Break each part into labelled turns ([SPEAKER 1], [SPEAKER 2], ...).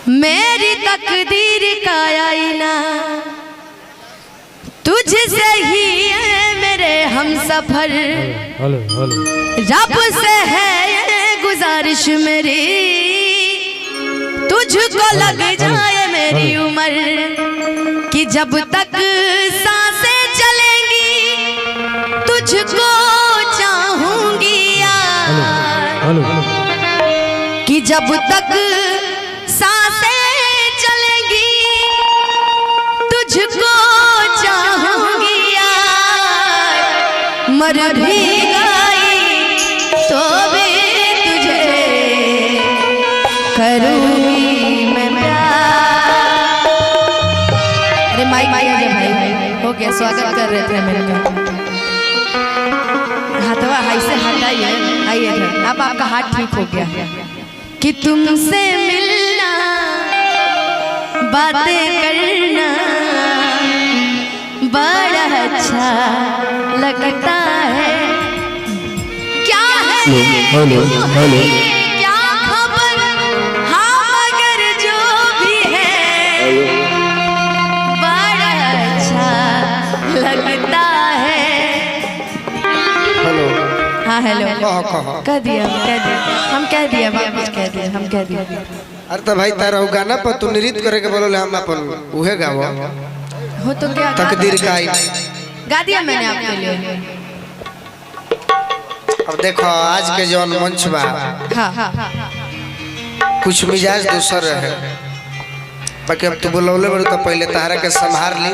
[SPEAKER 1] मेरी तकदीर का आईना तुझसे ही है मेरे हम सफर। रब से है ये गुजारिश मेरी, तुझको लग जाए मेरी उम्र कि जब तक सांसें चलेंगी तुझको चाहूंगी यार, कि जब तक सांसें चलेंगी तुझको चाहूंगी यार, मर भी गई तो भी तुझे करूंगी मैं प्यार। अरे माइक भाई हो गया, स्वागत कर रहे थे मेरे का। हाथवा हाई से हटाइए, आइए अब आपका हाथ ठीक हो गया। कि तुमसे मिलना बातें करना बड़ा अच्छा लगता है। क्या है क्या खबर, हाँ मगर जो भी है बड़ा अच्छा लगता है।
[SPEAKER 2] हेलो
[SPEAKER 1] हाँ हेलो
[SPEAKER 2] कह दिया
[SPEAKER 1] हम कह दिया वापस कह दिया हम कह दिया।
[SPEAKER 2] अरे तो भाई तारा गाना पर तू नृत्य करे के बोलो हम अपन उहे गावो
[SPEAKER 1] हो तो क्या
[SPEAKER 2] तकदीर का आई
[SPEAKER 1] गा दिया मैंने आपके लिए।
[SPEAKER 2] अब देखो आज के जौन मंच बा
[SPEAKER 1] हाँ
[SPEAKER 2] कुछ मिजाज दूसर है, बाकी अब तू बोलौले बड़ू तो पहले तारा के संभार ली,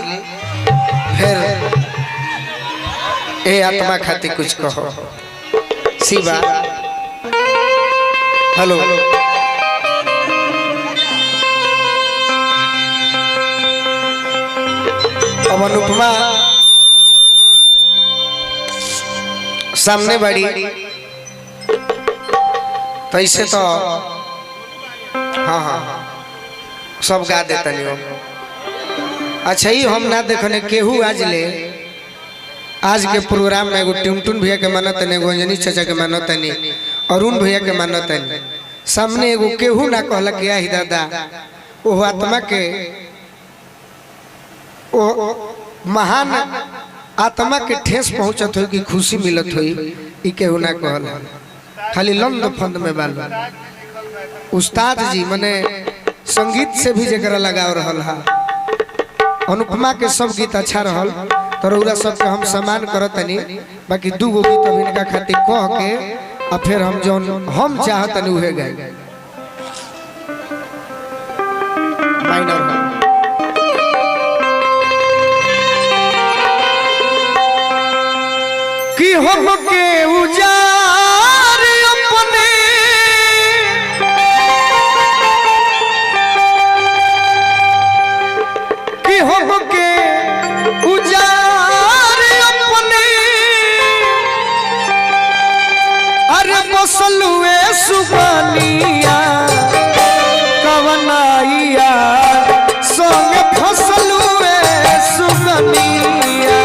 [SPEAKER 2] फिर ए आत्मा खाती कुछ कहो। शिवा हेलो अब अनुपमा सामने बड़ी तो ऐसे तो हाँ सब गा देता नहीं। अच्छा ही हम ना देखने केहू आज ले आज के प्रोग्राम में एगो टुनटुन भैया के मानत नहीं, एगो अंजनी चाचा के मानत नहीं, अरुण भैया के मानत नहीं। सामने एगो केहू ना कहला कि ही दादा वो आत्मा के ओ महान आत्मा के ठेस पहुंचत हो कि खुशी मिलत हो, केहू ना कहला। खाली लंद फंद में बाल उस्ताद जी मने संगीत से भी जरा लगाव रहल हा। अनुपमा के सब गीत अच्छा रहल तो रउरा सबके हम सम्मान करतनी, बाकी दूगो गीत अभी इनका खातिर कह के और फिर हम जौन हम चाहतनी उहे गाए। माइनर कि हम के उजार अपने कि हम के उजार अपने अरे बसलुए सुबनिया कवनाइया संग फसलुए सुबनिया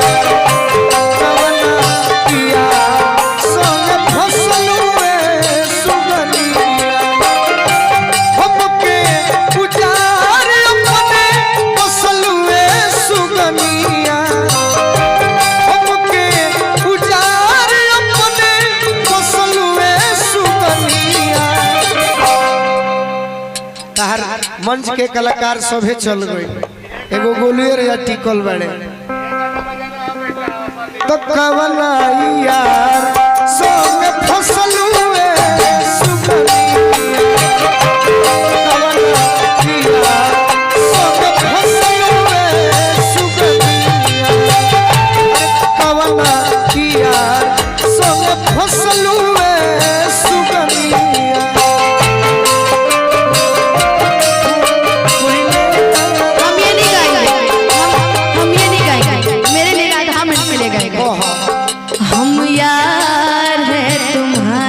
[SPEAKER 2] मंच के कलाकार सभे चल गए, एगो गोलुए या टिकल बड़े तो कवना यार संग फसलुए
[SPEAKER 1] हम यार हैं तुम्हारे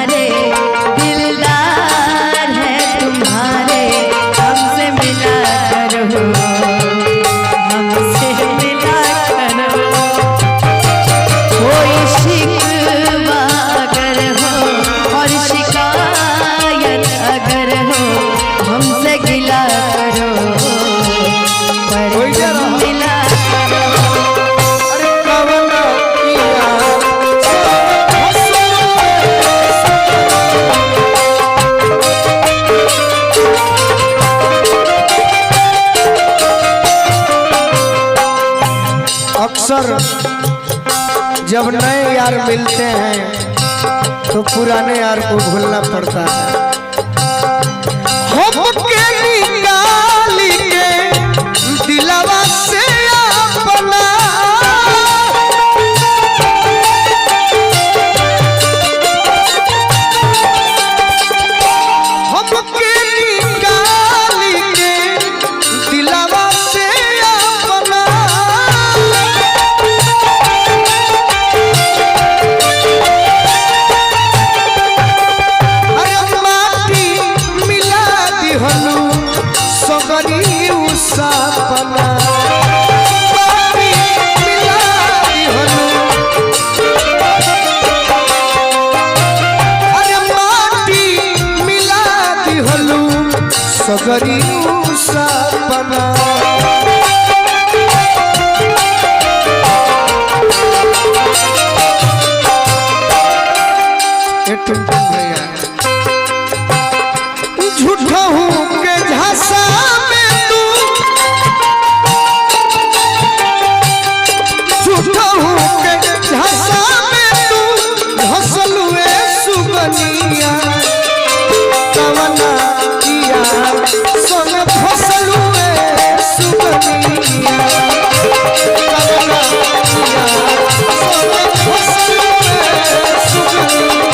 [SPEAKER 2] अक्सर जब नए यार मिलते हैं तो पुराने यार को भूलना पड़ता है। हमके निकाल के दिलवा से अपना हमके निकाल के दिलवा से अपना अरे माटी मिला दिहनु सगरी सपना माटी मिला दिहनु अरे माटी मिला दिहनु सगरी सपना झूठा हूँ के झांसा में तू झूठा हूँ के झांसा में तू हंसलुए सुगनिया कवना किया सोन फसलुए सुगनिया कवना किया सोन फसलुए सुगनिया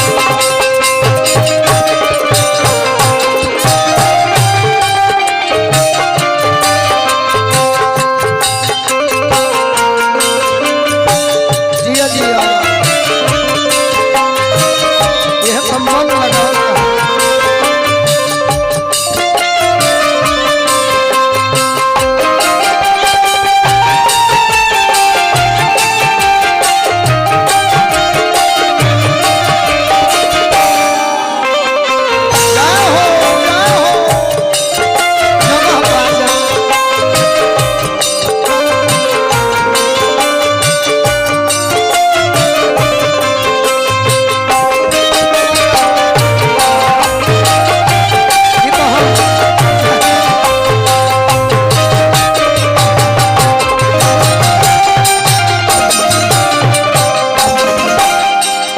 [SPEAKER 2] जिया जिया यह सम्मान लगाओ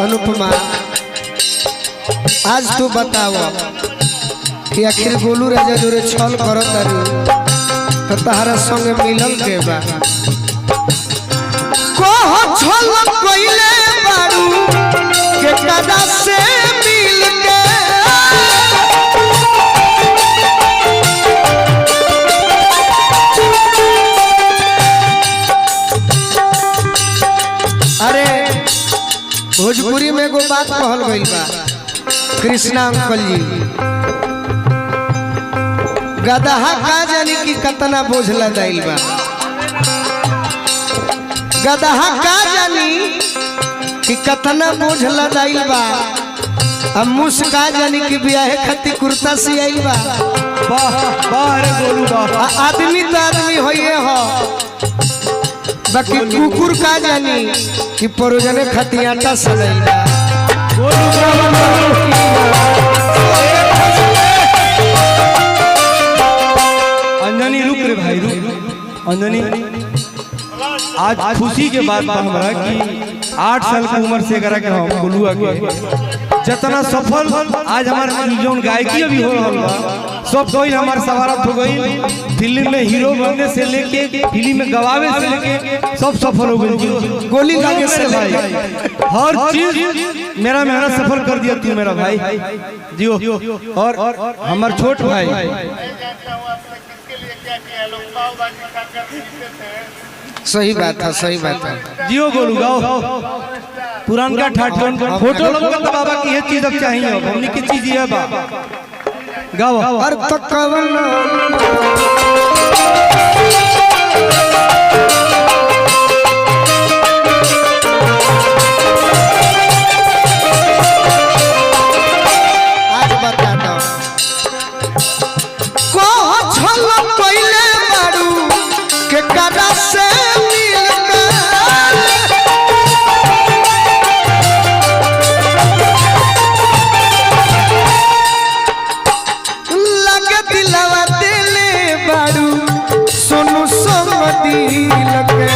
[SPEAKER 2] अनुपमा, आज तू बताओ कि आखिर गोलू राजा जोरे छल करत तारू तो तहरा संगे मिलल के बा कोह छल कइले बारू के कदा से मिल के अरे भोजपुरी में एगो बात कहल गइल बा कृष्णा अंकल जी गदहा का जानी कि कतना बोझ लदाइल बा गदहा का जानी कि कतना बोझ लदाइल बा अब मुस का जानी कि बियाहे खातिर कुर्ता सी आइल बा
[SPEAKER 3] वाह वाह रे गोलू वाह
[SPEAKER 2] आदमी तो आदमी होइए हो बाकी कुकुर का जानी कि परोजने खातिर आटा सदाइल बा
[SPEAKER 3] अंजनी रुक रे भाई रुक अंजनी आज खुशी के बात बा हमरा कि 8 साल की उम्र से करा के हम गोलुआ के जितना सफल आज हमारे जोन गायकी अभी हो रहल बा सब कोई हमार सवारत हो गई फिल्म में हीरो बनने से लेके फिल्म में गवावे से लेके सब सफल हो गई
[SPEAKER 2] गोली लगे से भाई
[SPEAKER 3] हर चीज मेरा मेहनत सफल कर दिया तू मेरा भाई जियो और हमार छोट भाई
[SPEAKER 2] सही बात है सही बात है
[SPEAKER 3] जियो गोलू गाओ पुरानका ठाठन फोटो लगल बाबा की ये चीज अब चाहिए अब हमनी की चीज ये बा गाओ
[SPEAKER 2] और तो कवन आज बता दो को छल पहले बारू के कदा से मिल लगे दिलवा दिले बारू सोनू समदी लगे